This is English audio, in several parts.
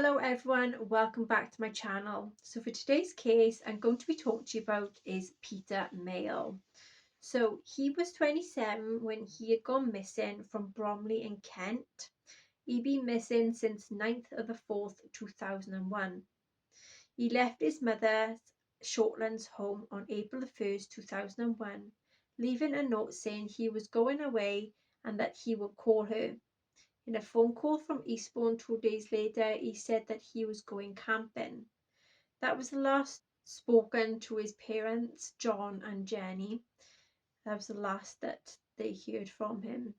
Hello everyone, welcome back to my channel. So for today's case I'm going to be talking to you about is Peter Mayle. So he was 27 when he had gone missing from Bromley in Kent. He'd been missing since 9th of the 4th 2001. He left his mother's Shortlands home on April the 1st 2001, leaving a note saying he was going away and that he would call her. In a phone call from Eastbourne 2 days later, he said that he was going camping. That was the last spoken to his parents, John and Jenny. That was the last that they heard from him.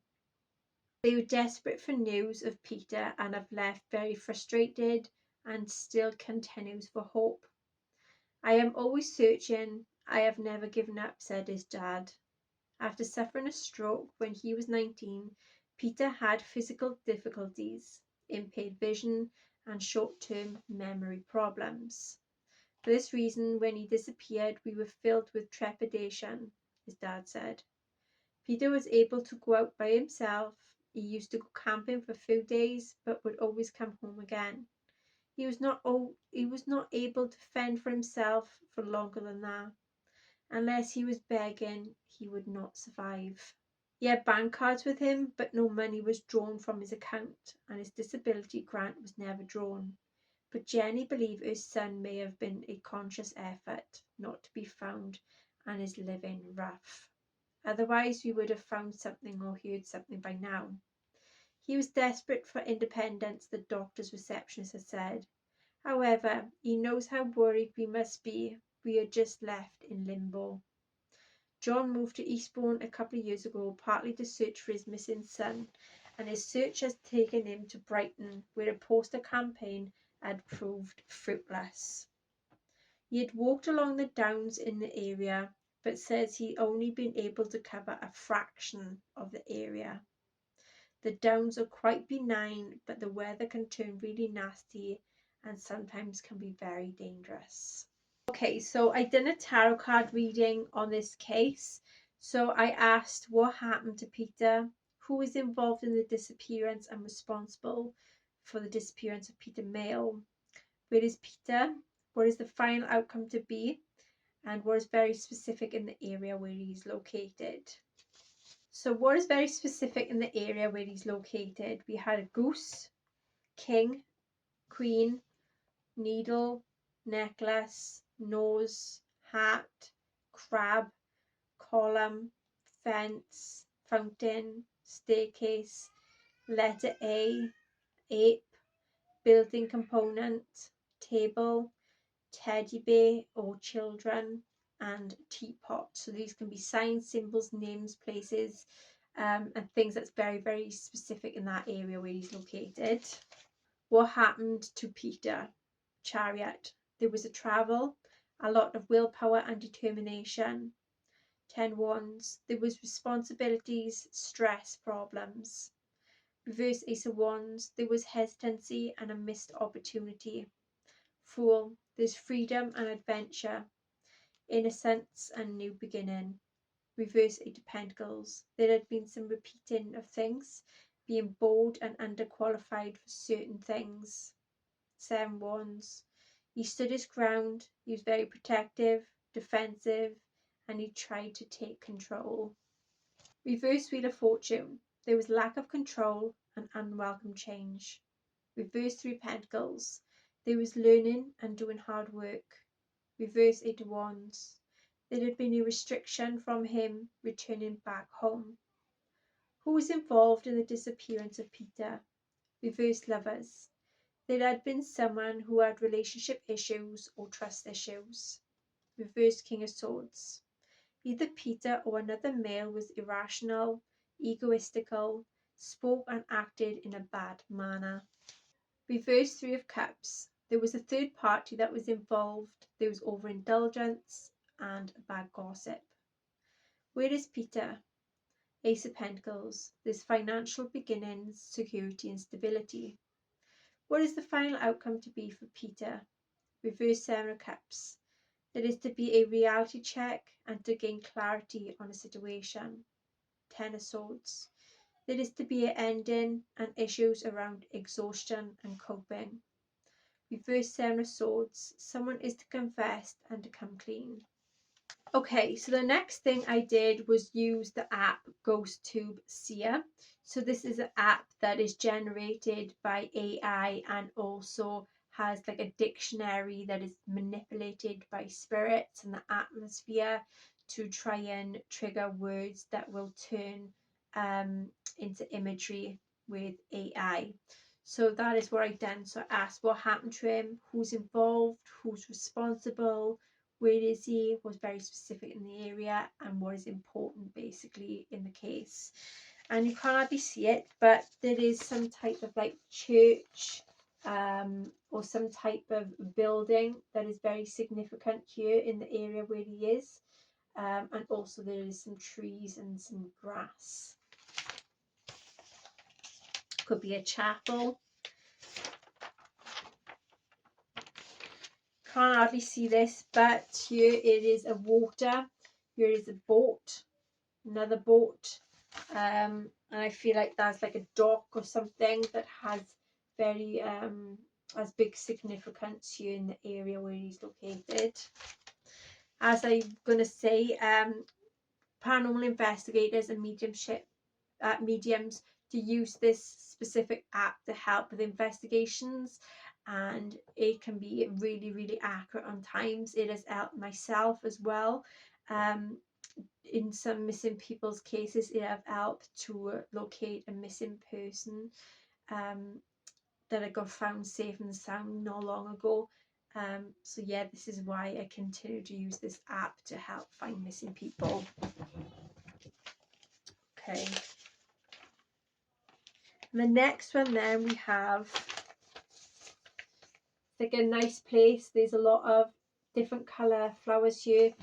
They were desperate for news of Peter and have left very frustrated and still continues for hope. I am always searching. I have never given up, said his dad. After suffering a stroke when he was 19, Peter had physical difficulties, impaired vision, and short-term memory problems. For this reason, when he disappeared, we were filled with trepidation, his dad said. Peter was able to go out by himself. He used to go camping for a few days, but would always come home again. He was not able to fend for himself for longer than that. Unless he was begging, he would not survive. He had bank cards with him, but no money was drawn from his account, and his disability grant was never drawn. But Jenny believed her son may have been a conscious effort not to be found and is living rough. Otherwise, we would have found something or heard something by now. He was desperate for independence, the doctor's receptionist had said. However, he knows how worried we must be. We are just left in limbo. John moved to Eastbourne a couple of years ago, partly to search for his missing son, and his search has taken him to Brighton, where a poster campaign had proved fruitless. He had walked along the downs in the area, but says he'd only been able to cover a fraction of the area. The downs are quite benign, but the weather can turn really nasty and sometimes can be very dangerous. Okay, so I did a tarot card reading on this case. So I asked what happened to Peter, who is involved in the disappearance and responsible for the disappearance of Peter Mayle. Where is Peter? What is the final outcome to be? And what is very specific in the area where he's located? So what is very specific in the area where he's located? We had a goose, king, queen, needle, necklace, nose, hat, crab, column, fence, fountain, staircase, letter A, ape, building component, table, teddy bear or children, and teapot. So these can be signs, symbols, names, places, and things that's very, very specific in that area where he's located. What happened to Peter? Chariot. There was a travel, a lot of willpower and determination. 10 wands. There was responsibilities, stress, problems. Reverse Ace of Wands. There was hesitancy and a missed opportunity. Fool. There's freedom and adventure. Innocence and new beginning. Reverse Eight of Pentacles. There had been some repeating of things, being bored and underqualified for certain things. 7 Wands. He stood his ground. He was very protective, defensive, and he tried to take control. Reverse Wheel of Fortune. There was lack of control and unwelcome change. Reverse 3 Pentacles. There was learning and doing hard work. Reverse 8 of Wands. There had been a restriction from him returning back home. Who was involved in the disappearance of Peter? Reverse Lovers. There had been someone who had relationship issues or trust issues. Reverse King of Swords. Either Peter or another male was irrational, egoistical, spoke and acted in a bad manner. Reverse 3 of Cups. There was a third party that was involved. There was overindulgence and bad gossip. Where is Peter? Ace of Pentacles. There's financial beginnings, security and stability. What is the final outcome to be for Peter? Reverse 7 of Cups. There is to be a reality check and to gain clarity on a situation. 10 of Swords. There is to be an ending and issues around exhaustion and coping. Reverse Seven of Swords. Someone is to confess and to come clean. Okay, so the next thing I did was use the app GhostTube Seer. So this is an app that is generated by AI and also has like a dictionary that is manipulated by spirits and the atmosphere to try and trigger words that will turn into imagery with AI. So that is what I done. So I asked what happened to him, who's involved, who's responsible, where is he, was very specific in the area, and what is important basically in the case. And you can't hardly see it, but there is some type of like church or some type of building that is very significant here in the area where he is. And also there is some trees and some grass. Could be a chapel. Can't hardly see this, but here it is a water. Here is a boat, another boat, and I feel like that's like a dock or something that has very has big significance here in the area where he's located. As I'm gonna say, paranormal investigators and mediums to use this specific app to help with investigations, and it can be really, really accurate on times. It has helped myself as well. In some missing people's cases, it have helped to locate a missing person that I got found safe and sound not long ago. So yeah, this is why I continue to use this app to help find missing people. Okay. And the next one then we have like a nice place. There's a lot of different colour flowers here,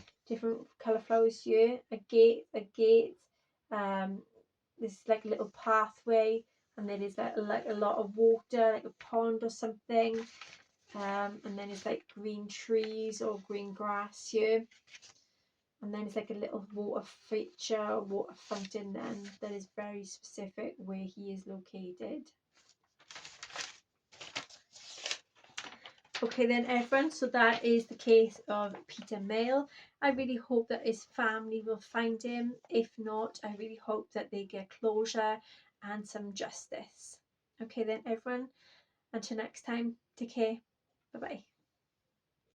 a gate, this is like a little pathway, and then there's like a lot of water, like a pond or something, and then it's like green trees or green grass here, and then it's like a little water feature, water fountain then that is very specific where he is located. Okay then everyone, so that is the case of Peter Mayle. I really hope that his family will find him. If not, I really hope that they get closure and some justice. Okay then everyone, until next time, take care, bye bye.